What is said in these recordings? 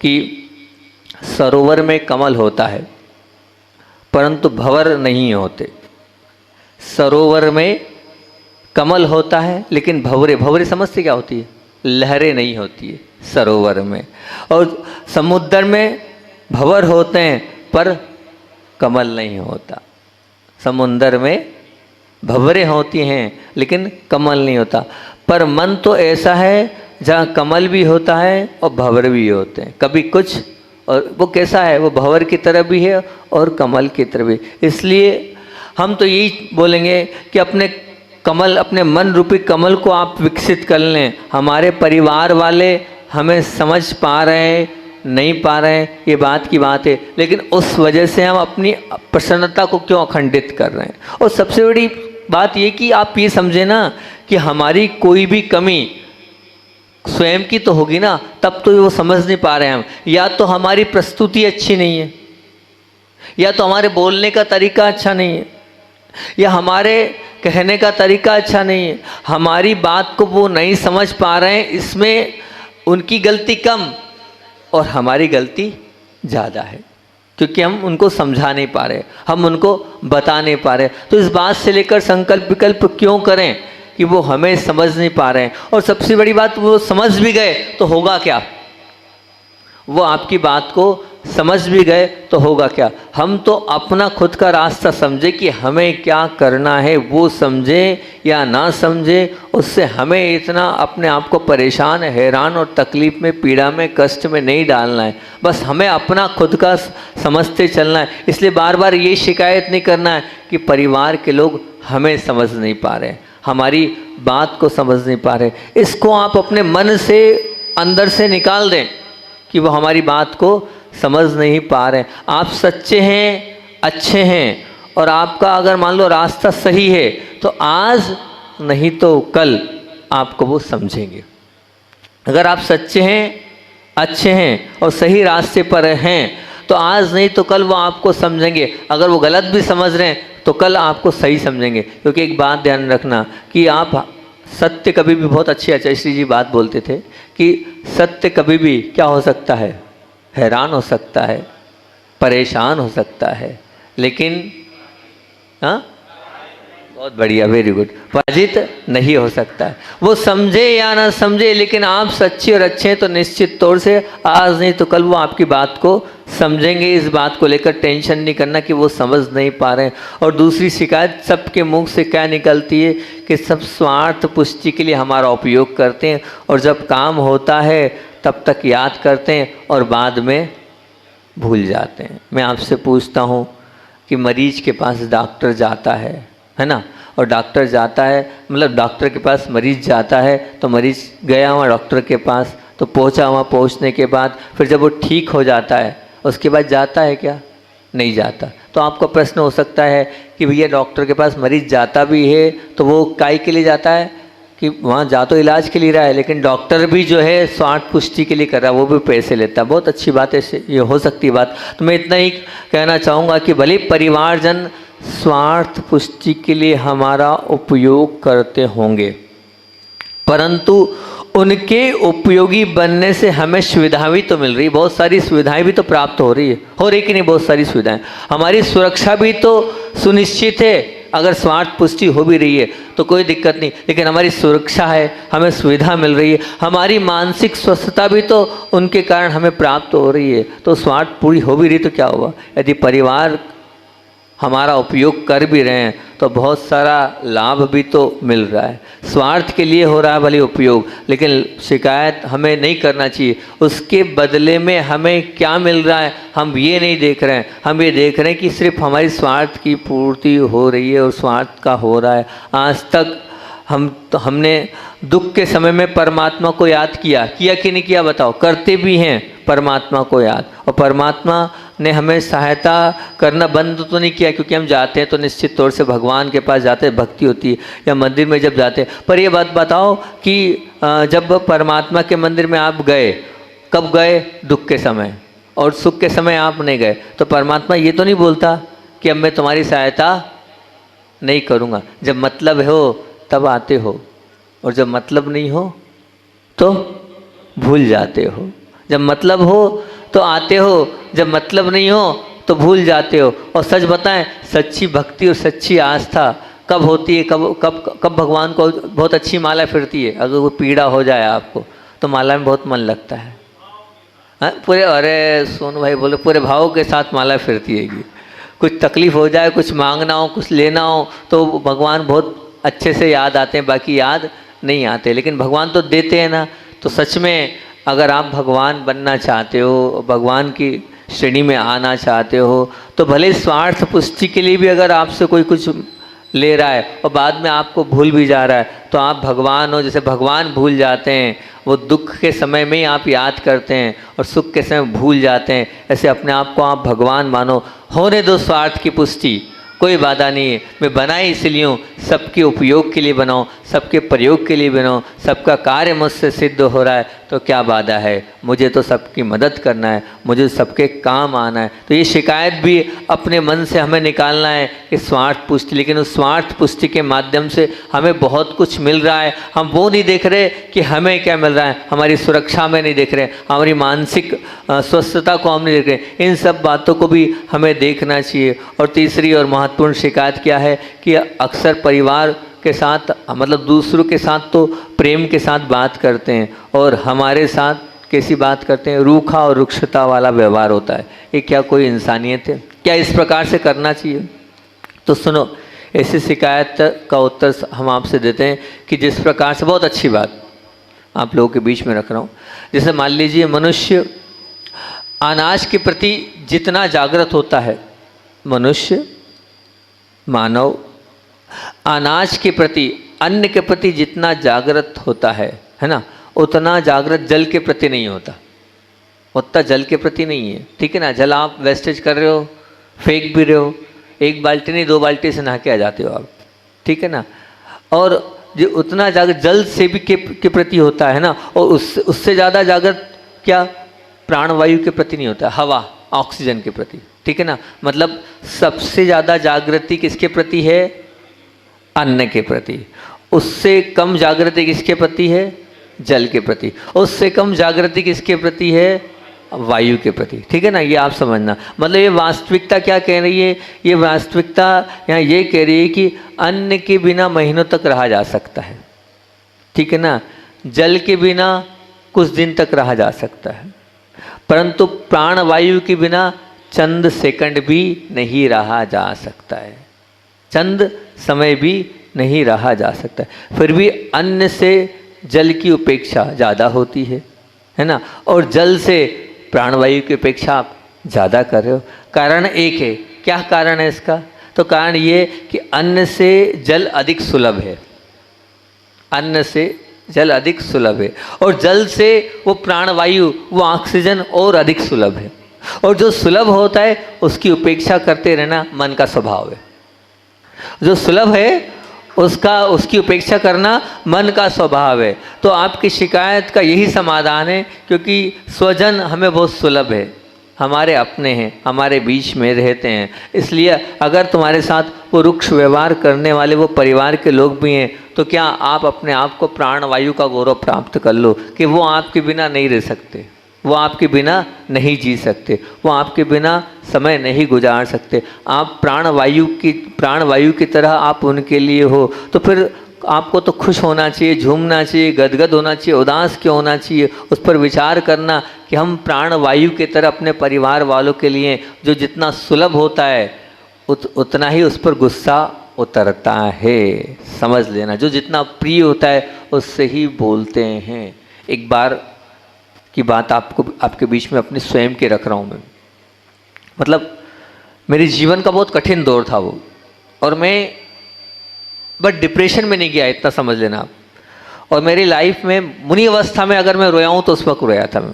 कि सरोवर में कमल होता है परंतु भंवर नहीं होते। सरोवर में कमल होता है लेकिन भंवरे, भंवरे समझते क्या होती है? लहरें नहीं होती है सरोवर में। और समुद्र में भंवर होते हैं पर कमल नहीं होता। समुद्र में भंवरें होती हैं लेकिन कमल नहीं होता। पर मन तो ऐसा है जहाँ कमल भी होता है और भंवर भी होते हैं, कभी कुछ। और वो कैसा है? वो भंवर की तरह भी है और कमल की तरह भी। इसलिए हम तो यही बोलेंगे कि अपने कमल, अपने मन रूपी कमल को आप विकसित कर लें। हमारे परिवार वाले हमें समझ पा रहे हैं, नहीं पा रहे हैं, ये बात की बात है, लेकिन उस वजह से हम अपनी प्रसन्नता को क्यों अखंडित कर रहे हैं। और सबसे बड़ी बात ये कि आप ये समझे ना कि हमारी कोई भी कमी स्वयं की तो होगी ना, तब तो वो समझ नहीं पा रहे हैं हम। या तो हमारी प्रस्तुति अच्छी नहीं है, या तो हमारे बोलने का तरीका अच्छा नहीं है, या हमारे कहने का तरीका अच्छा नहीं है। हमारी बात को वो नहीं समझ पा रहे हैं, इसमें उनकी गलती कम और हमारी गलती ज़्यादा है, क्योंकि हम उनको समझा नहीं पा रहे, हम उनको बता नहीं पा रहे। तो इस बात से लेकर संकल्प विकल्प क्यों करें कि वो हमें समझ नहीं पा रहे हैं। और सबसे बड़ी बात, वो समझ भी गए तो होगा क्या? वो आपकी बात को समझ भी गए तो होगा क्या? हम तो अपना खुद का रास्ता समझे कि हमें क्या करना है, वो समझे या ना समझे, उससे हमें इतना अपने आप को परेशान, हैरान और तकलीफ़ में, पीड़ा में, कष्ट में नहीं डालना है। बस हमें अपना खुद का समझते चलना है। इसलिए बार बार ये शिकायत नहीं करना है कि परिवार के लोग हमें समझ नहीं पा रहे, हमारी बात को समझ नहीं पा रहे। इसको आप अपने मन से, अंदर से निकाल दें कि वो हमारी बात को समझ नहीं पा रहे। आप सच्चे हैं, अच्छे हैं, और आपका अगर मान लो रास्ता सही है तो आज नहीं तो कल आपको वो समझेंगे। अगर आप सच्चे हैं, अच्छे हैं और सही रास्ते पर हैं तो आज नहीं तो कल वो आपको समझेंगे। अगर वो गलत भी समझ रहे हैं तो कल आपको सही समझेंगे। क्योंकि एक बात ध्यान रखना कि आप सत्य कभी भी, बहुत अच्छी आचार्य जी बात बोलते थे कि सत्य कभी भी क्या हो सकता है? हैरान हो सकता है, परेशान हो सकता है, लेकिन बहुत बढ़िया, वेरी गुड, पराजित नहीं हो सकता है। वो समझे या ना समझे, लेकिन आप सच्चे और अच्छे हैं तो निश्चित तौर से आज नहीं तो कल वो आपकी बात को समझेंगे। इस बात को लेकर टेंशन नहीं करना कि वो समझ नहीं पा रहे हैं। और दूसरी शिकायत सबके मुंह से क्या निकलती है कि सब स्वार्थ पुष्टि के लिए हमारा उपयोग करते हैं, और जब काम होता है तब तक याद करते हैं और बाद में भूल जाते हैं। मैं आपसे पूछता हूँ कि मरीज के पास डॉक्टर जाता है ना, और डॉक्टर जाता है, मतलब डॉक्टर के पास मरीज जाता है, तो मरीज गया वहाँ डॉक्टर के पास, तो पहुँचा, वहाँ पहुँचने के बाद फिर जब वो ठीक हो जाता है उसके बाद जाता है क्या? नहीं जाता। तो आपका प्रश्न हो सकता है कि भैया डॉक्टर के पास मरीज जाता भी है तो वो काहे के लिए जाता है? कि वहाँ जा तो इलाज के लिए रहा है, लेकिन डॉक्टर भी जो है स्वार्थ पुष्टि के लिए कर रहा है, वो भी पैसे लेता है। बहुत अच्छी बात है, ये हो सकती है बात। तो मैं इतना ही कहना चाहूँगा कि भले परिवारजन स्वार्थ पुष्टि के लिए हमारा उपयोग करते होंगे, परंतु उनके उपयोगी बनने से हमें सुविधा भी तो मिल रही है, बहुत सारी सुविधाएं भी तो प्राप्त हो रही है कि नहीं? बहुत सारी सुविधाएं, हमारी सुरक्षा भी तो सुनिश्चित है। अगर स्वार्थ पुष्टि हो भी रही है तो कोई दिक्कत नहीं, लेकिन हमारी सुरक्षा है, हमें सुविधा मिल रही है, हमारी मानसिक स्वस्थता भी तो उनके कारण हमें प्राप्त हो रही है। तो स्वार्थ पूरी हो भी रही तो क्या हुआ? यदि परिवार हमारा उपयोग कर भी रहे हैं तो बहुत सारा लाभ भी तो मिल रहा है। स्वार्थ के लिए हो रहा है भले उपयोग, लेकिन शिकायत हमें नहीं करना चाहिए। उसके बदले में हमें क्या मिल रहा है हम ये नहीं देख रहे हैं, हम ये देख रहे हैं कि सिर्फ हमारी स्वार्थ की पूर्ति हो रही है और स्वार्थ का हो रहा है। आज तक हमने दुख के समय में परमात्मा को याद किया कि नहीं किया? बताओ। करते भी हैं परमात्मा को याद, और परमात्मा ने हमें सहायता करना बंद तो नहीं किया, क्योंकि हम जाते हैं तो निश्चित तौर से भगवान के पास जाते हैं, भक्ति होती है, या मंदिर में जब जाते हैं। पर ये बात बताओ कि जब परमात्मा के मंदिर में आप गए, कब गए? दुख के समय, और सुख के समय आप नहीं गए, तो परमात्मा ये तो नहीं बोलता कि अब मैं तुम्हारी सहायता नहीं करूँगा। जब मतलब हो तब आते हो, और जब मतलब नहीं हो तो भूल जाते हो। जब मतलब हो तो आते हो, जब मतलब नहीं हो तो भूल जाते हो। और सच बताएं, सच्ची भक्ति और सच्ची आस्था कब होती है, कब कब कब भगवान को बहुत अच्छी माला फिरती है। अगर वो पीड़ा हो जाए आपको तो माला में बहुत मन लगता है। पूरे, अरे सोनू भाई बोले, पूरे भाव के साथ माला फिरती है। कुछ तकलीफ हो जाए, कुछ मांगना हो, कुछ लेना हो तो भगवान बहुत अच्छे से याद आते हैं, बाकी याद नहीं आते। लेकिन भगवान तो देते हैं ना। तो सच में अगर आप भगवान बनना चाहते हो, भगवान की श्रेणी में आना चाहते हो, तो भले स्वार्थ पुष्टि के लिए भी अगर आपसे कोई कुछ ले रहा है और बाद में आपको भूल भी जा रहा है, तो आप भगवान हो। जैसे भगवान भूल जाते हैं, वो दुख के समय में ही आप याद करते हैं और सुख के समय भूल जाते हैं, ऐसे अपने आप को आप भगवान मानो। होने दो स्वार्थ की पुष्टि, कोई बाधा नहीं है। मैं बना ही इसलिए हूँ, सबके उपयोग के लिए बनाऊँ, सबके प्रयोग के लिए बनाऊँ, सबका कार्य मुझसे सिद्ध हो रहा है तो क्या बाधा है। मुझे तो सबकी मदद करना है, मुझे सबके काम आना है। तो ये शिकायत भी अपने मन से हमें निकालना है कि स्वार्थ पुष्टि। लेकिन उस स्वार्थ पुष्टि के माध्यम से हमें बहुत कुछ मिल रहा है, हम वो नहीं देख रहे कि हमें क्या मिल रहा है। हमारी सुरक्षा में नहीं देख रहे, हमारी मानसिक स्वस्थता को हम नहीं देख रहे। इन सब बातों को भी हमें देखना चाहिए। और तीसरी और महत्वपूर्ण शिकायत क्या है कि अक्सर परिवार के साथ, मतलब दूसरों के साथ तो प्रेम के साथ बात करते हैं और हमारे साथ कैसी बात करते हैं, रूखा और रुक्षता वाला व्यवहार होता है। ये क्या कोई इंसानियत है? क्या इस प्रकार से करना चाहिए? तो सुनो, ऐसी शिकायत का उत्तर हम आपसे देते हैं कि जिस प्रकार से, बहुत अच्छी बात आप लोगों के बीच में रख रहा हूँ। जैसे मान लीजिए, मनुष्य अनाज के प्रति जितना जागृत होता है, मनुष्य मानव अनाज के प्रति, अन्न के प्रति जितना जागृत होता है ना, उतना जागृत जल के प्रति नहीं होता, उतना जल के प्रति नहीं है। ठीक है ना? जल आप वेस्टेज कर रहे हो, फेंक भी रहे हो, एक बाल्टी नहीं 2 बाल्टी से नहा के आ जाते हो आप। ठीक है ना? और जो उतना जागृत जल से भी के प्रति होता है ना, और उससे ज़्यादा जागृत क्या प्राणवायु के प्रति नहीं होता, हवा ऑक्सीजन के प्रति। ठीक है ना? मतलब सबसे ज़्यादा जागृति किसके प्रति है? अन्न के प्रति। उससे कम जागृति किसके प्रति है? जल के प्रति। उससे कम जागृति किसके प्रति है? वायु के प्रति। ठीक है ना? ये आप समझना। मतलब ये वास्तविकता क्या कह रही है? ये वास्तविकता यहाँ ये कह रही है कि अन्न के बिना महीनों तक रहा जा सकता है। ठीक है ना? जल के बिना कुछ दिन तक रहा जा सकता है, परंतु प्राणवायु के बिना चंद सेकंड भी नहीं रहा जा सकता है, चंद समय भी नहीं रहा जा सकता है। फिर भी अन्न से जल की उपेक्षा ज़्यादा होती है ना? और जल से प्राणवायु की अपेक्षा आप ज़्यादा कर रहे हो। कारण एक है। क्या कारण है इसका? तो कारण ये कि अन्न से जल अधिक सुलभ है, अन्न से जल अधिक सुलभ है, और जल से वो प्राणवायु, वो ऑक्सीजन और अधिक सुलभ है। और जो सुलभ होता है उसकी उपेक्षा करते रहना मन का स्वभाव है। जो सुलभ है उसकी उपेक्षा करना मन का स्वभाव है। तो आपकी शिकायत का यही समाधान है, क्योंकि स्वजन हमें बहुत सुलभ है, हमारे अपने हैं, हमारे बीच में रहते हैं। इसलिए अगर तुम्हारे साथ वो रुक्ष व्यवहार करने वाले वो परिवार के लोग भी हैं, तो क्या आप अपने आप को प्राणवायु का गौरव प्राप्त कर लो कि वो आपके बिना नहीं रह सकते, वो आपके बिना नहीं जी सकते, वो आपके बिना समय नहीं गुजार सकते। आप प्राणवायु की तरह आप उनके लिए हो। तो फिर आपको तो खुश होना चाहिए, झूमना चाहिए, गदगद होना चाहिए, उदास क्यों होना चाहिए? उस पर विचार करना कि हम प्राणवायु की तरह अपने परिवार वालों के लिए, जो जितना सुलभ होता है उतना ही उस पर गुस्सा उतरता है। समझ लेना, जो जितना प्रिय होता है उससे ही बोलते हैं। एक बार की बात आपके बीच में अपने स्वयं के रख रहा हूँ मैं। मतलब मेरे जीवन का बहुत कठिन दौर था वो, और मैं बट डिप्रेशन में नहीं गया, इतना समझ लेना आप। और मेरी लाइफ में मुनि अवस्था में अगर मैं रोया हूँ तो उस वक्त रोया था मैं।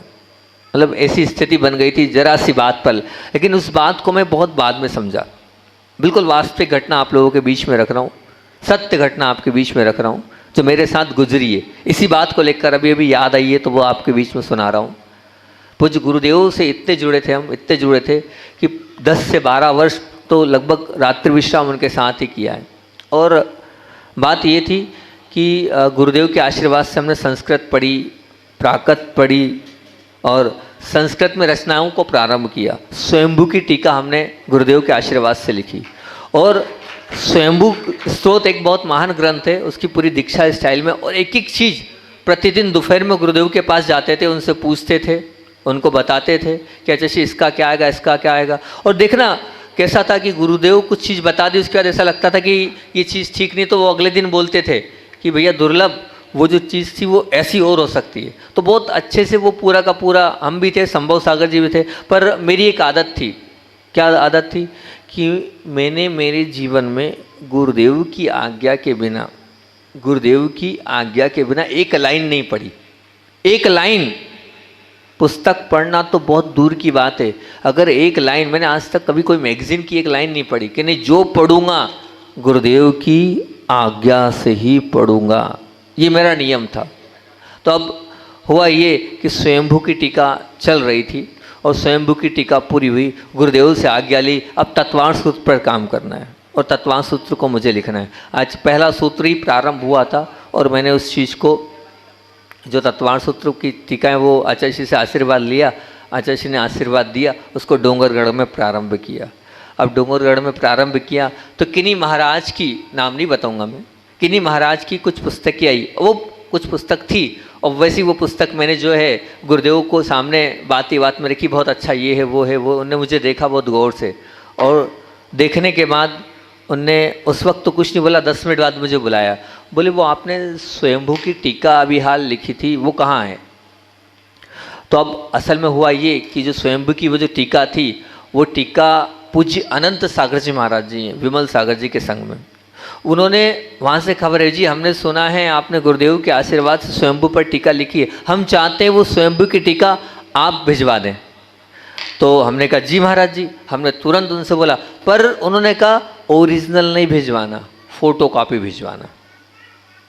मतलब ऐसी स्थिति बन गई थी जरा सी बात पर, लेकिन उस बात को मैं बहुत बाद में समझा। बिल्कुल वास्तविक घटना आप लोगों के बीच में रख रहा हूँ, सत्य घटना आपके बीच में रख रहा हूँ जो मेरे साथ गुजरी है। इसी बात को लेकर अभी याद आई है तो वो आपके बीच में सुना रहा हूँ। पूज्य गुरुदेव से इतने जुड़े थे हम, इतने जुड़े थे कि 10 से 12 वर्ष तो लगभग रात्रि विश्राम उनके साथ ही किया है। और बात ये थी कि गुरुदेव के आशीर्वाद से हमने संस्कृत पढ़ी, प्राकृत पढ़ी, और संस्कृत में रचनाओं को प्रारंभ किया। स्वयंभू की टीका हमने गुरुदेव के आशीर्वाद से लिखी। और स्वयंभू स्त्रोत एक बहुत महान ग्रंथ है, उसकी पूरी दीक्षा स्टाइल में। और एक एक चीज़ प्रतिदिन दोपहर में गुरुदेव के पास जाते थे, उनसे पूछते थे, उनको बताते थे कि अच्छा इसका क्या आएगा, इसका क्या आएगा। और देखना कैसा था कि गुरुदेव कुछ चीज़ बता दी, उसके बाद ऐसा लगता था कि ये चीज़ ठीक नहीं, तो वो अगले दिन बोलते थे कि भैया दुर्लभ, वो जो चीज़ थी वो ऐसी और हो सकती है। तो बहुत अच्छे से वो पूरा का पूरा, हम भी थे, संभव सागर जी भी थे। पर मेरी एक आदत थी, क्या आदत थी कि मैंने मेरे जीवन में गुरुदेव की आज्ञा के बिना, गुरुदेव की आज्ञा के बिना एक लाइन नहीं पढ़ी। एक लाइन, पुस्तक पढ़ना तो बहुत दूर की बात है, अगर एक लाइन, मैंने आज तक कभी कोई मैगजीन की एक लाइन नहीं पढ़ी कि नहीं, जो पढ़ूंगा गुरुदेव की आज्ञा से ही पढ़ूंगा, ये मेरा नियम था। तो अब हुआ ये कि स्वयंभू की टीका चल रही थी और स्वयंभू की टीका पूरी हुई, गुरुदेव से आज्ञा ली, अब तत्वांश सूत्र पर काम करना है और तत्वांश सूत्र को मुझे लिखना है। आज पहला सूत्र ही प्रारंभ हुआ था और मैंने उस चीज़ को, जो तत्वांश सूत्र की टीका है, वो आचार्य श्री से आशीर्वाद लिया, आचार्य श्री ने आशीर्वाद दिया, उसको डोंगरगढ़ में प्रारंभ किया। अब डोंगरगढ़ में प्रारंभ किया तो किन्हीं महाराज की, नाम नहीं बताऊंगा मैं, किन्हीं महाराज की कुछ पुस्तकें आई, वो कुछ पुस्तक थी और वैसी वो पुस्तक मैंने जो है गुरुदेव को सामने बात ही बात में रखी, बहुत अच्छा ये है वो है वो। उनने मुझे देखा बहुत गौर से और देखने के बाद उनने उस वक्त तो कुछ नहीं बोला, 10 मिनट बाद मुझे बुलाया, बोले वो आपने स्वयंभू की टीका अभी हाल लिखी थी, वो कहाँ है। तो अब असल में हुआ ये कि जो स्वयंभू की वो जो टीका थी, वो टीका पूज्य अनंत सागर जी महाराज जी हैं, विमल सागर जी के संग में। उन्होंने वहाँ से खबर है, जी हमने सुना है आपने गुरुदेव के आशीर्वाद से स्वयंभू पर टीका लिखी है, हम चाहते हैं वो स्वयंभू की टीका आप भिजवा दें। तो हमने कहा जी महाराज जी, हमने तुरंत उनसे बोला, पर उन्होंने कहा ओरिजिनल नहीं भिजवाना, फ़ोटो कॉपी भिजवाना।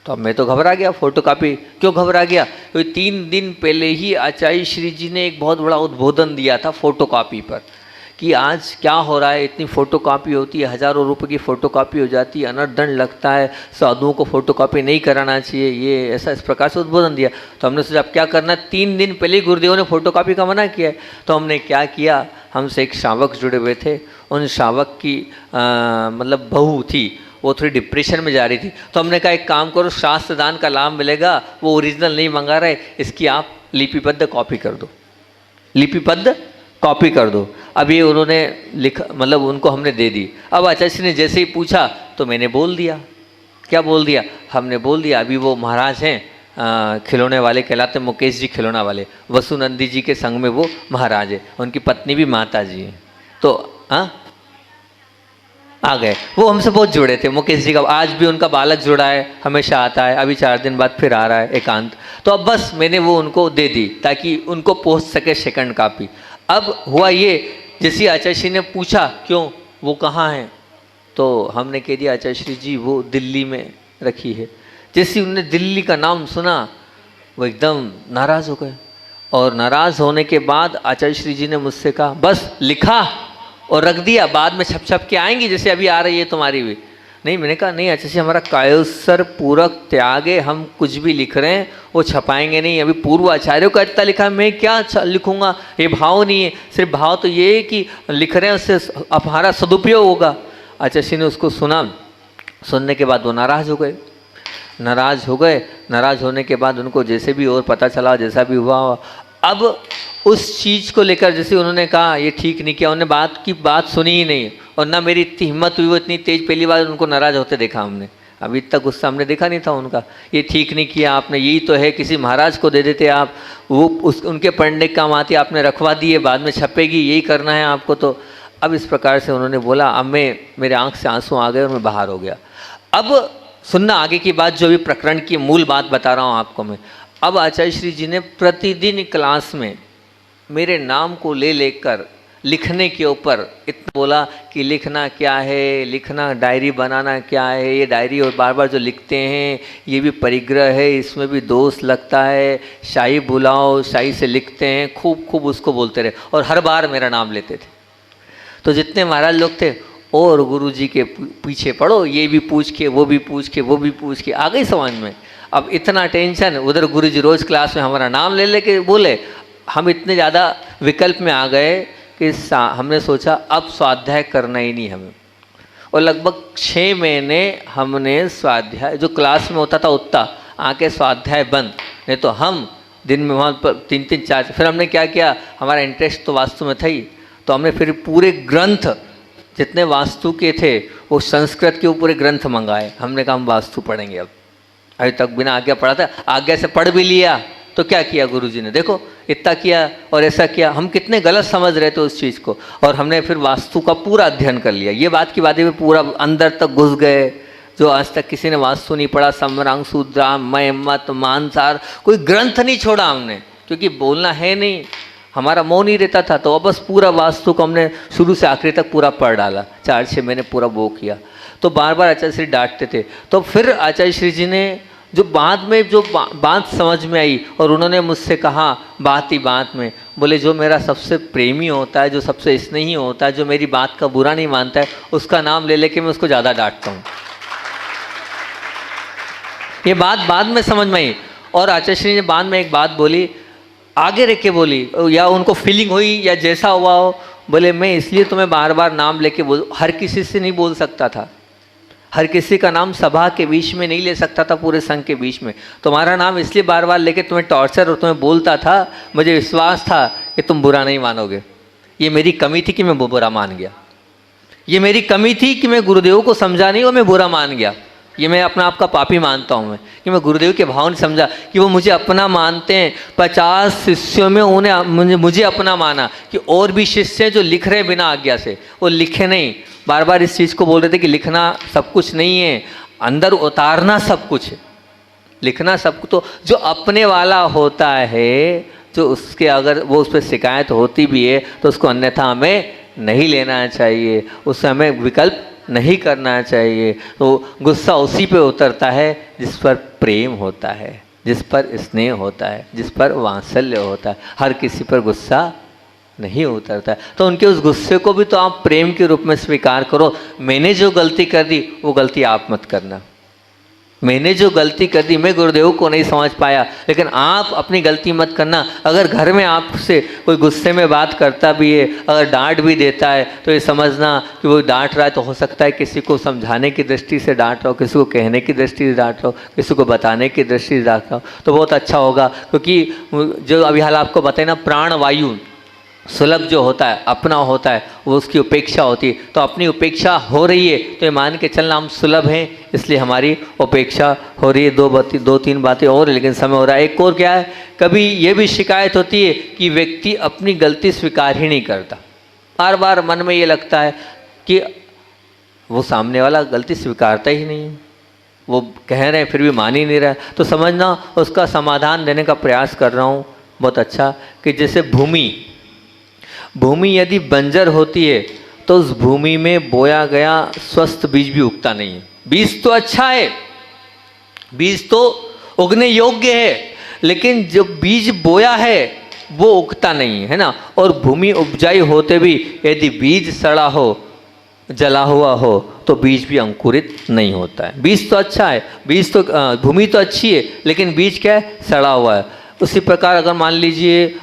तो अब मैं तो घबरा गया, फ़ोटो कॉपी क्यों घबरा गया, क्योंकि 3 दिन पहले ही आचार्य श्री जी ने एक बहुत बड़ा उद्बोधन दिया था फ़ोटो कॉपी पर, कि आज क्या हो रहा है, इतनी फ़ोटो कॉपी होती है, हज़ारों रुपए की फ़ोटो कॉपी हो जाती है, अनर्दंड लगता है, साधुओं को फ़ोटो कॉपी नहीं कराना चाहिए, ये ऐसा इस प्रकार से उद्बोधन दिया। तो हमने सोचा अब क्या करना, 3 दिन पहले गुरुदेव ने फ़ोटो कॉपी का मना किया है। तो हमने क्या किया, हमसे एक श्रावक जुड़े हुए थे, उन श्रावक की मतलब बहू थी, वो थोड़ी डिप्रेशन में जा रही थी। तो हमने कहा एक काम करो, शास्त्र दान का लाभ मिलेगा, वो ओरिजिनल नहीं मंगा रहे, इसकी आप लिपिबद्ध कॉपी कर दो, लिपिबद्ध कॉपी कर दो। अब ये उन्होंने लिखा, मतलब उनको हमने दे दी। अब आचार्य श्री ने जैसे ही पूछा तो मैंने बोल दिया, क्या बोल दिया, हमने बोल दिया अभी वो महाराज हैं खिलौने वाले कहलाते, मुकेश जी खिलौना वाले, वसुनंदी जी के संग में वो महाराज है, उनकी पत्नी भी माता जी हैं। तो आ गए, वो हमसे बहुत जुड़े थे, मुकेश जी का आज भी उनका बालक जुड़ा है, हमेशा आता है, अभी 4 दिन बाद फिर आ रहा है एकांत। तो अब बस मैंने वो उनको दे दी ताकि उनको पहुंच सके सेकंड कॉपी। अब हुआ ये, जैसे आचार्य श्री ने पूछा क्यों वो कहाँ हैं, तो हमने कह दिया आचार्य श्री जी वो दिल्ली में रखी है। जैसे उन्होंने दिल्ली का नाम सुना वो एकदम नाराज़ हो गए, और नाराज़ होने के बाद आचार्य श्री जी ने मुझसे कहा बस लिखा और रख दिया, बाद में छप छप के आएंगी जैसे अभी आ रही है तुम्हारी भी। नहीं, मैंने कहा नहीं आचार्य जी, हमारा कायोत्सर पूरक त्याग है, हम कुछ भी लिख रहे हैं वो छपाएंगे नहीं। अभी पूर्व आचार्यों का इतना लिखा है, मैं क्या लिखूंगा, ये भाव नहीं है, सिर्फ भाव तो ये है कि लिख रहे हैं उससे हमारा सदुपयोग होगा। आचार्य जी ने उसको सुना, सुनने के बाद वो नाराज़ हो गए, नाराज़ हो गए। नाराज़ होने के बाद उनको जैसे भी और पता चला, जैसा भी हुआ, अब उस चीज़ को लेकर जैसे उन्होंने कहा ये ठीक नहीं किया, उन्होंने बात सुनी ही नहीं, और ना मेरी इतनी हिम्मत हुई, वो इतनी तेज पहली बार उनको नाराज़ होते देखा हमने, अभी तक गुस्सा हमने देखा नहीं था उनका। ये ठीक नहीं किया आपने, यही तो है, किसी महाराज को दे देते आप, वो उनके पढ़ने के काम आती, आपने रखवा दिए, बाद में छपेगी, यही करना है आपको। तो अब इस प्रकार से उन्होंने बोला, अब मेरे आँख से आंसू आ गए और मैं बाहर हो गया। अब सुनना आगे की बात, जो भी प्रकरण की मूल बात बता रहा हूँ आपको मैं। अब आचार्य श्री जी ने प्रतिदिन क्लास में मेरे नाम को ले लेकर लिखने के ऊपर इतना बोला कि लिखना क्या है, लिखना डायरी बनाना क्या है, ये डायरी और बार बार जो लिखते हैं ये भी परिग्रह है, इसमें भी दोष लगता है, शाही बुलाओ, शाही से लिखते हैं, खूब खूब उसको बोलते रहे, और हर बार मेरा नाम लेते थे। तो जितने महाराज लोग थे, और गुरु जी के पीछे पड़ो, ये भी पूछ के, वो भी पूछ के, वो भी पूछ के, आ गई समझ में। अब इतना टेंशन, उधर गुरु जी रोज़ क्लास में हमारा नाम ले लेके बोले, हम इतने ज़्यादा विकल्प में आ गए कि हमने सोचा अब स्वाध्याय करना ही नहीं हमें, और लगभग 6 महीने हमने स्वाध्याय जो क्लास में होता था उतना आके स्वाध्याय बंद, नहीं तो हम दिन में वहाँ पर 3-3 4, फिर हमने क्या किया, हमारा इंटरेस्ट तो वास्तु में था ही, तो हमने फिर पूरे ग्रंथ जितने वास्तु के थे वो संस्कृत के पूरे ग्रंथ मंगाए। हमने कहा हम वास्तु पढ़ेंगे अब, अभी तक बिना आज्ञा पढ़ा था, आज्ञा से पढ़ भी लिया तो क्या किया गुरुजी ने, देखो इतना किया और ऐसा किया, हम कितने गलत समझ रहे थे उस चीज़ को, और हमने फिर वास्तु का पूरा अध्ययन कर लिया। ये बात की बातें भी पूरा अंदर तक घुस गए, जो आज तक किसी ने वास्तु नहीं पढ़ा, समरांग सूद्रा मय मत मानसार कोई ग्रंथ नहीं छोड़ा हमने, क्योंकि बोलना है नहीं, हमारा मौन ही रहता था। तो बस पूरा वास्तु को हमने शुरू से आखिरी तक पूरा पढ़ डाला, 4-6 महीने पूरा वो किया। तो बार बार आचार्य श्री डांटते थे, तो फिर आचार्य श्री जी ने जो बाद में जो बात समझ में आई, और उन्होंने मुझसे कहा बात ही बात में, बोले जो मेरा सबसे प्रेमी होता है, जो सबसे स्नेही होता है, जो मेरी बात का बुरा नहीं मानता है, उसका नाम ले लेके मैं उसको ज़्यादा डांटता हूँ। ये बात बाद में समझ में आई, और आचार्य श्री ने बाद में एक बात बोली, आगे रख के बोली, या उनको फीलिंग हुई या जैसा हुआ हो, बोले मैं इसलिए तुम्हें बार बार नाम लेके बोल, हर किसी से नहीं बोल सकता था, हर किसी का नाम सभा के बीच में नहीं ले सकता था, पूरे संघ के बीच में। तुम्हारा नाम इसलिए बार बार लेके तुम्हें टॉर्चर और तुम्हें बोलता था, मुझे विश्वास था कि तुम बुरा नहीं मानोगे। ये मेरी कमी थी कि मैं बुरा मान गया, ये मेरी कमी थी कि मैं गुरुदेव को समझा नहीं और मैं बुरा मान गया। ये मैं अपना आप का पापी मानता हूँ मैं, कि मैं गुरुदेव के भाव नहीं समझा कि वो मुझे अपना मानते हैं। 50 शिष्यों में उन्हें मुझे अपना माना, कि और भी शिष्य जो लिख रहे बिना आज्ञा से, वो लिखे नहीं, बार बार इस चीज़ को बोल रहे थे कि लिखना सब कुछ नहीं है, अंदर उतारना सब कुछ है, लिखना सब कुछ। तो जो अपने वाला होता है, जो उसके अगर वो उस पर शिकायत होती भी है तो उसको अन्यथा हमें नहीं लेना चाहिए, उससे हमें विकल्प नहीं करना चाहिए। तो गुस्सा उसी पे उतरता है जिस पर प्रेम होता है, जिस पर स्नेह होता है, जिस पर वात्सल्य होता है। हर किसी पर गुस्सा नहीं उतरता है। तो उनके उस गुस्से को भी तो आप प्रेम के रूप में स्वीकार करो। मैंने जो गलती कर दी वो गलती आप मत करना, मैंने जो गलती कर दी, मैं गुरुदेव को नहीं समझ पाया, लेकिन आप अपनी गलती मत करना। अगर घर में आपसे कोई गुस्से में बात करता भी है, अगर डांट भी देता है, तो ये समझना कि वो डांट रहा है तो हो सकता है किसी को समझाने की दृष्टि से डांट रहा हो, किसी को कहने की दृष्टि से डांट रहा हो, किसी को बताने की दृष्टि से डांट रहा हो, तो बहुत अच्छा होगा। क्योंकि जो अभी हाल आपको बताए ना, प्राण वायु सुलभ जो होता है, अपना होता है, वो उसकी उपेक्षा होती है। तो अपनी उपेक्षा हो रही है तो ये मान के चलना हम सुलभ हैं, इसलिए हमारी उपेक्षा हो रही है। 2-3 बातें और, लेकिन समय हो रहा है। एक और क्या है, कभी ये भी शिकायत होती है कि व्यक्ति अपनी गलती स्वीकार ही नहीं करता। बार बार मन में ये लगता है कि वो सामने वाला गलती स्वीकारता ही नहीं है, वो कह रहे हैं फिर भी मान ही नहीं रहा। तो समझना, उसका समाधान देने का प्रयास कर रहा हूँ बहुत अच्छा। कि जैसे भूमि यदि बंजर होती है तो उस भूमि में बोया गया स्वस्थ बीज भी उगता नहीं है। बीज तो अच्छा है, बीज तो उगने योग्य है, लेकिन जो बीज बोया है वो उगता नहीं है ना। और भूमि उपजाई होते भी यदि बीज सड़ा हो, जला हुआ हो, तो बीज भी अंकुरित नहीं होता है। बीज तो अच्छा है, बीज तो भूमि तो अच्छी है, लेकिन बीज क्या है, सड़ा हुआ है। उसी प्रकार अगर मान लीजिए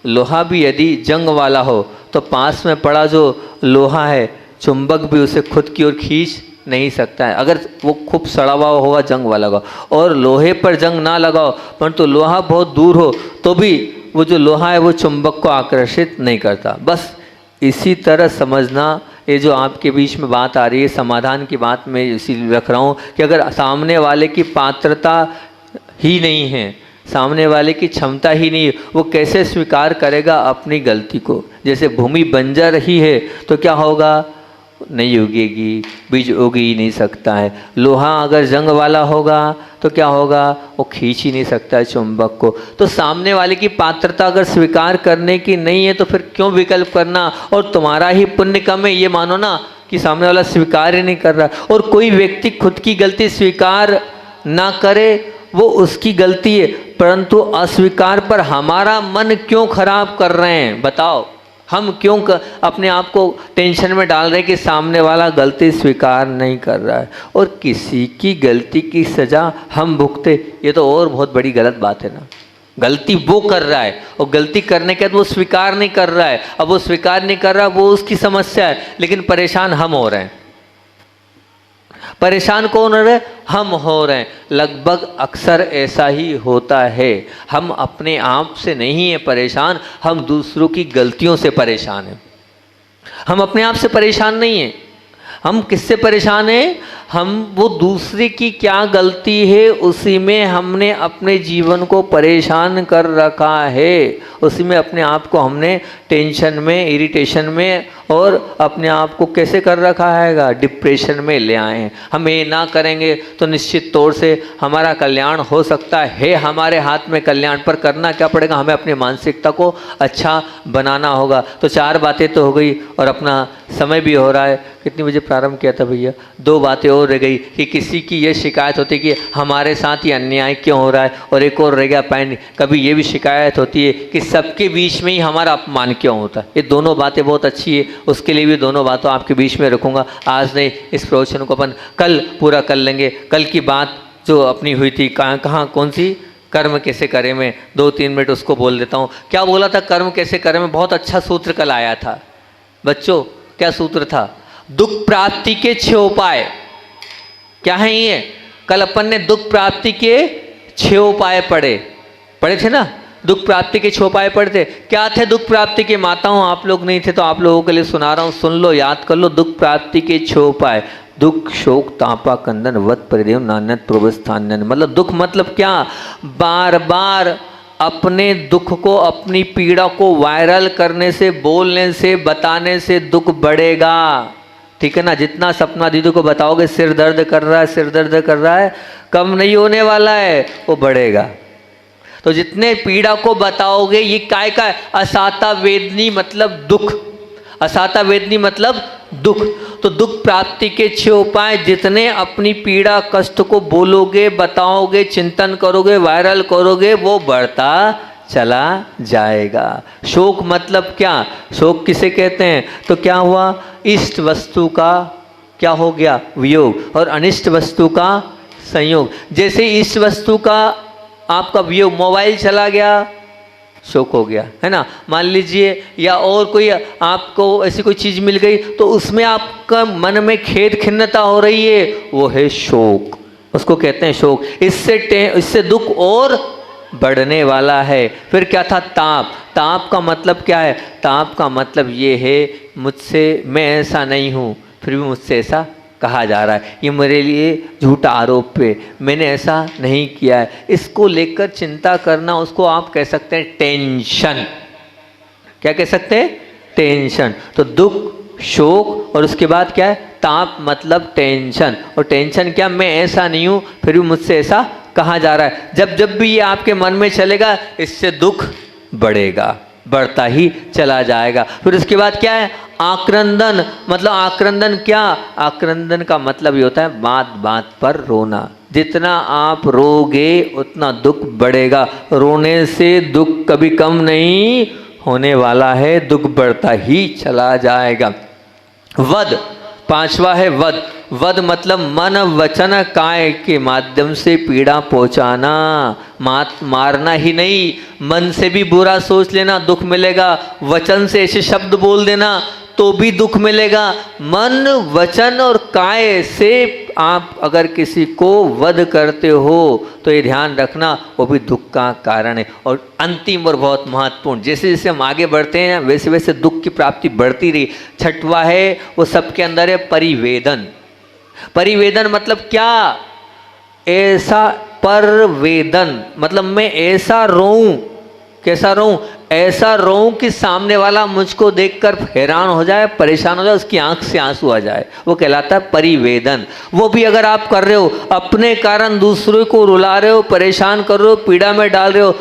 लोहा भी यदि जंग वाला हो, तो पास में पड़ा जो लोहा है, चुंबक भी उसे खुद की ओर खींच नहीं सकता है, अगर वो खूब सड़ा हुआ होगा, जंग वाला होगा। और लोहे पर जंग ना लगाओ, परंतु लोहा बहुत दूर हो, तो भी वो जो लोहा है वो चुंबक को आकर्षित नहीं करता। बस इसी तरह समझना, ये जो आपके बीच में बात आ रही है, समाधान की बात मैं इसीलिए रख रहा हूँ कि अगर सामने वाले की पात्रता ही नहीं है, सामने वाले की क्षमता ही नहीं, वो कैसे स्वीकार करेगा अपनी गलती को। जैसे भूमि बंजर ही है तो क्या होगा, नहीं उगेगी, बीज उग ही नहीं सकता है। लोहा अगर जंग वाला होगा तो क्या होगा, वो खींच ही नहीं सकता है चुंबक को। तो सामने वाले की पात्रता अगर स्वीकार करने की नहीं है तो फिर क्यों विकल्प करना। और तुम्हारा ही पुण्य कम है, ये मानो ना कि सामने वाला स्वीकार ही नहीं कर रहा। और कोई व्यक्ति खुद की गलती स्वीकार ना करे वो उसकी गलती है, परंतु अस्वीकार पर हमारा मन क्यों खराब कर रहे हैं, बताओ। हम क्यों अपने आप को टेंशन में डाल रहे हैं कि सामने वाला गलती स्वीकार नहीं कर रहा है, और किसी की गलती की सज़ा हम भुगते, ये तो और बहुत बड़ी गलत बात है ना। गलती वो कर रहा है और गलती करने के बाद वो स्वीकार नहीं कर रहा है। अब वो स्वीकार नहीं कर रहा, वो उसकी समस्या है, लेकिन परेशान हम हो रहे हैं। परेशान कौन हो रहे हैं? हम हो रहे हैं। लगभग अक्सर ऐसा ही होता है। हम अपने आप से नहीं है परेशान, हम दूसरों की गलतियों से परेशान हैं। हम अपने आप से परेशान नहीं हैं। हम किससे परेशान हैं? हम वो दूसरे की क्या गलती है उसी में हमने अपने जीवन को परेशान कर रखा है। उसी में अपने आप को हमने टेंशन में, इरिटेशन में और अपने आप को कैसे कर रखा है? डिप्रेशन में ले आए हैं। हम ये ना करेंगे तो निश्चित तौर से हमारा कल्याण हो सकता है, हमारे हाथ में कल्याण, पर करना क्या पड़ेगा? हमें अपनी मानसिकता को अच्छा बनाना होगा। तो 4 बातें तो हो गई और अपना समय भी हो रहा है। कितनी बजे प्रारंभ किया था भैया? 2 बातें और रह गई कि किसी की ये शिकायत होती है कि हमारे साथ ये अन्याय क्यों हो रहा है, और एक और रह गया पॉइंट, कभी ये भी शिकायत होती है कि सबके बीच में ही हमारा अपमान क्यों होता है। ये दोनों बातें बहुत अच्छी है, उसके लिए भी दोनों बातों आपके बीच में रखूँगा। आज नहीं, इस प्रवचन को अपन कल पूरा कर लेंगे। कल की बात जो अपनी हुई थी, कहाँ कौन सी? कर्म कैसे करें में 2-3 मिनट उसको बोल देता हूँ। क्या बोला था? कर्म कैसे करें में बहुत अच्छा सूत्र कल आया था बच्चों। क्या सूत्र था? दुख प्राप्ति के 6 उपाय। क्या है ये? कल अपन ने दुख प्राप्ति के 6 उपाय पढ़े थे ना। दुख प्राप्ति के 6 उपाय पढ़े थे। क्या थे दुख प्राप्ति के? माताओं, आप लोग नहीं थे तो आप लोगों के लिए सुना रहा हूँ, सुन लो, याद कर लो। दुख प्राप्ति के 6 उपाय: दुख, शोक, तापा, कंदन, वत, परिदेव, नान्यत, प्रोवस्थान्यन। मतलब दुख मतलब क्या? बार बार अपने दुख को, अपनी पीड़ा को वायरल करने से, बोलने से, बताने से दुख बढ़ेगा। ठीक है ना? जितना सपना दीदी को बताओगे सिर दर्द कर रहा है, सिर दर्द कर रहा है, कम नहीं होने वाला है, वो बढ़ेगा। तो जितने पीड़ा को बताओगे, ये काय का असाता वेदनी मतलब दुख, असाता वेदनी मतलब दुख। तो दुख प्राप्ति के 6 उपाय, जितने अपनी पीड़ा कष्ट को बोलोगे, बताओगे, चिंतन करोगे, वायरल करोगे, वो बढ़ता चला जाएगा। शोक मतलब क्या? शोक किसे कहते हैं? तो क्या हुआ? इष्ट वस्तु का क्या हो गया? वियोग, और अनिष्ट वस्तु का संयोग। जैसे इष्ट वस्तु का आपका वियोग, मोबाइल चला गया, शोक हो गया, है ना? मान लीजिए, या और कोई आपको ऐसी कोई चीज़ मिल गई तो उसमें आपका मन में खेद खिन्नता हो रही है, वो है शोक, उसको कहते हैं शोक। इससे दुख और बढ़ने वाला है। फिर क्या था? ताप। ताप का मतलब क्या है? ताप का मतलब ये है, मुझसे, मैं ऐसा नहीं हूँ फिर भी मुझसे ऐसा कहा जा रहा है, ये मेरे लिए झूठा आरोप है, मैंने ऐसा नहीं किया है। इसको लेकर चिंता करना, उसको आप कह सकते हैं टेंशन। क्या कह सकते हैं? टेंशन। तो दुख, शोक, और उसके बाद क्या है? ताप मतलब टेंशन। और टेंशन क्या? मैं ऐसा नहीं हूँ फिर भी मुझसे ऐसा कहा जा रहा है। जब जब भी ये आपके मन में चलेगा, इससे दुख बढ़ेगा, बढ़ता ही चला जाएगा। फिर उसके बाद क्या है? आक्रंदन। मतलब आक्रंदन क्या? आक्रंदन का मतलब ये होता है बात बात पर रोना। जितना आप रोगे उतना दुख बढ़ेगा। रोने से दुख कभी कम नहीं होने वाला है, दुख बढ़ता ही चला जाएगा। वध, 5वां है वध। वध मतलब मन, वचन, काय के माध्यम से पीड़ा पहुंचाना। मारना ही नहीं, मन से भी बुरा सोच लेना, दुख मिलेगा। वचन से ऐसे शब्द बोल देना तो भी दुख मिलेगा। मन, वचन और काय से आप अगर किसी को वध करते हो तो ये ध्यान रखना, वो भी दुख का कारण है। और अंतिम और बहुत महत्वपूर्ण, जैसे जैसे हम आगे बढ़ते हैं वैसे वैसे दुख की प्राप्ति बढ़ती रही। 6वां है, वो सबके अंदर है परिवेदन। परिवेदन मतलब क्या? ऐसा परवेदन मतलब मैं ऐसा रोऊं। कैसा रोऊं? ऐसा रोऊं कि सामने वाला मुझको देखकर हैरान हो जाए, परेशान हो जाए, उसकी आंख से आंसू आ जाए, वो कहलाता है परिवेदन। वो भी अगर आप कर रहे हो, अपने कारण दूसरों को रुला रहे हो, परेशान कर रहे हो, पीड़ा में डाल रहे हो,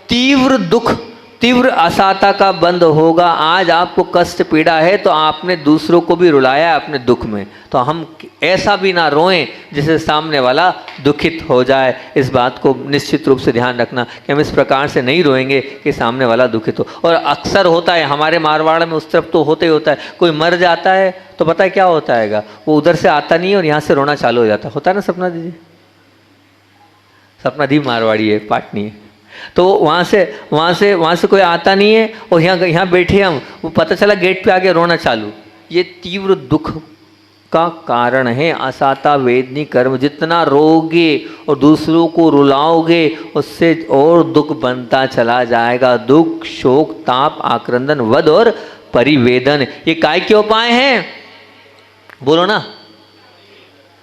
तीव्र दुख, तीव्र असाता का बंद होगा। आज आपको कष्ट पीड़ा है तो आपने दूसरों को भी रुलाया अपने दुख में, तो हम ऐसा भी ना रोएं जिससे सामने वाला दुखित हो जाए। इस बात को निश्चित रूप से ध्यान रखना कि हम इस प्रकार से नहीं रोएंगे कि सामने वाला दुखित हो। और अक्सर होता है हमारे मारवाड़ में, उस तरफ तो होता ही होता है, कोई मर जाता है तो पता है क्या होता है, वो उधर से आता नहीं है और यहाँ से रोना चालू हो जाता है। होता है ना सपना दीदी? सपना दी मारवाड़ी है, पाटनी है। तो वहाँ से कोई आता नहीं है और यहाँ बैठे हम, वो पता चला गेट पे आके रोना चालू। ये तीव्र दुख का कारण है असाता वेदनी कर्म। जितना रोगे और दूसरों को रुलाओगे उससे और दुख बनता चला जाएगा। दुख, शोक, ताप, आक्रंदन, वध और परिवेदन, ये काय के उपाय हैं? बोलो ना,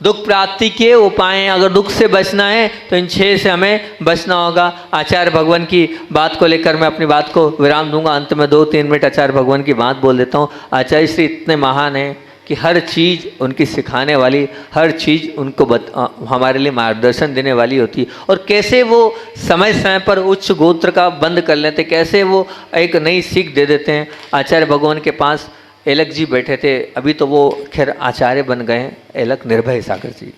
दुख प्राप्ति के उपाय हैं। अगर दुख से बचना है तो इन 6 से हमें बचना होगा। आचार्य भगवान की बात को लेकर मैं अपनी बात को विराम दूंगा। अंत में 2-3 मिनट आचार्य भगवान की बात बोल देता हूँ। आचार्य श्री इतने महान हैं कि हर चीज़ उनकी सिखाने वाली, हर चीज़ उनको हमारे लिए मार्गदर्शन देने वाली होती है। और कैसे वो समय समय पर उच्च गोत्र का बंद कर लेते, कैसे वो एक नई सीख दे देते हैं। आचार्य भगवान के पास एलक जी बैठे थे, अभी तो वो खैर आचार्य बन गए हैं, एलक निर्भय सागर जी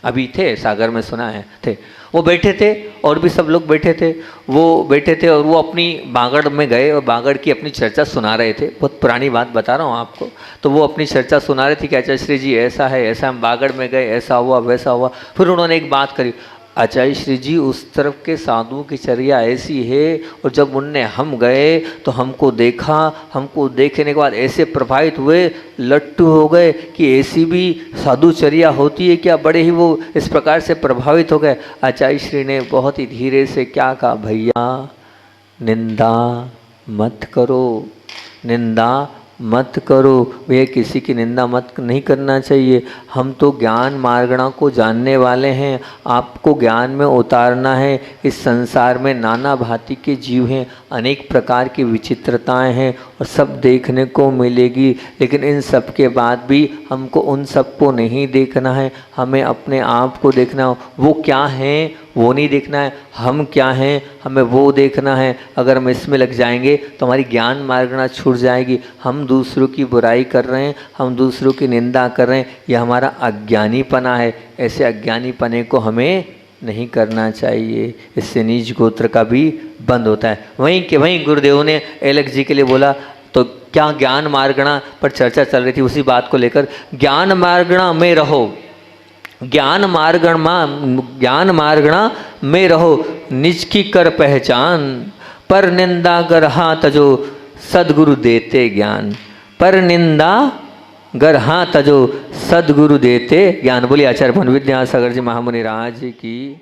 अभी थे सागर में, सुना है थे। वो बैठे थे और भी सब लोग बैठे थे, वो बैठे थे और वो अपनी बागड़ में गए और बागड़ की अपनी चर्चा सुना रहे थे। बहुत पुरानी बात बता रहा हूँ आपको। तो वो अपनी चर्चा सुना रहे थे कि आचार्य श्री जी ऐसा है, ऐसा, हम बागड़ में गए, ऐसा हुआ, वैसा हुआ। फिर उन्होंने एक बात करी, आचार्य श्री जी उस तरफ के साधुओं की चर्या ऐसी है, और जब उनने हम गए तो हमको देखा, हमको देखने के बाद ऐसे प्रभावित हुए, लट्टू हो गए कि ऐसी भी साधु चर्या होती है क्या। बड़े ही वो इस प्रकार से प्रभावित हो गए। आचार्य श्री ने बहुत ही धीरे से क्या कहा, भैया निंदा मत करो, निंदा मत करो भैया, किसी की निंदा मत नहीं करना चाहिए। हम तो ज्ञान मार्गणा को जानने वाले हैं, आपको ज्ञान में उतारना है। इस संसार में नाना भांति के जीव हैं, अनेक प्रकार की विचित्रताएं हैं और सब देखने को मिलेगी, लेकिन इन सब के बाद भी हमको उन सब को नहीं देखना है, हमें अपने आप को देखना हो। वो क्या हैं वो नहीं देखना है, हम क्या हैं हमें वो देखना है। अगर हम इसमें लग जाएंगे तो हमारी ज्ञान मार्गणा छूट जाएगी। हम दूसरों की बुराई कर रहे हैं, हम दूसरों की निंदा कर रहे हैं, यह हमारा अज्ञानीपना है। ऐसे अज्ञानीपने को हमें नहीं करना चाहिए, इससे नीच गोत्र का भी बंद होता है। वहीं गुरुदेव ने एलक जी के लिए बोला, तो क्या ज्ञान मार्गणा पर चर्चा चल रही थी, उसी बात को लेकर, ज्ञान मार्गणा में रहो, ज्ञान मार्गणा में रहो, निज की कर पहचान, पर निंदा गर हाँ तजो, सदगुरु देते ज्ञान, पर निंदा गर हाँ तजो, सदगुरु देते ज्ञान। बोलिए आचार्य भवन विद्यासागर जी महामुनि राज की।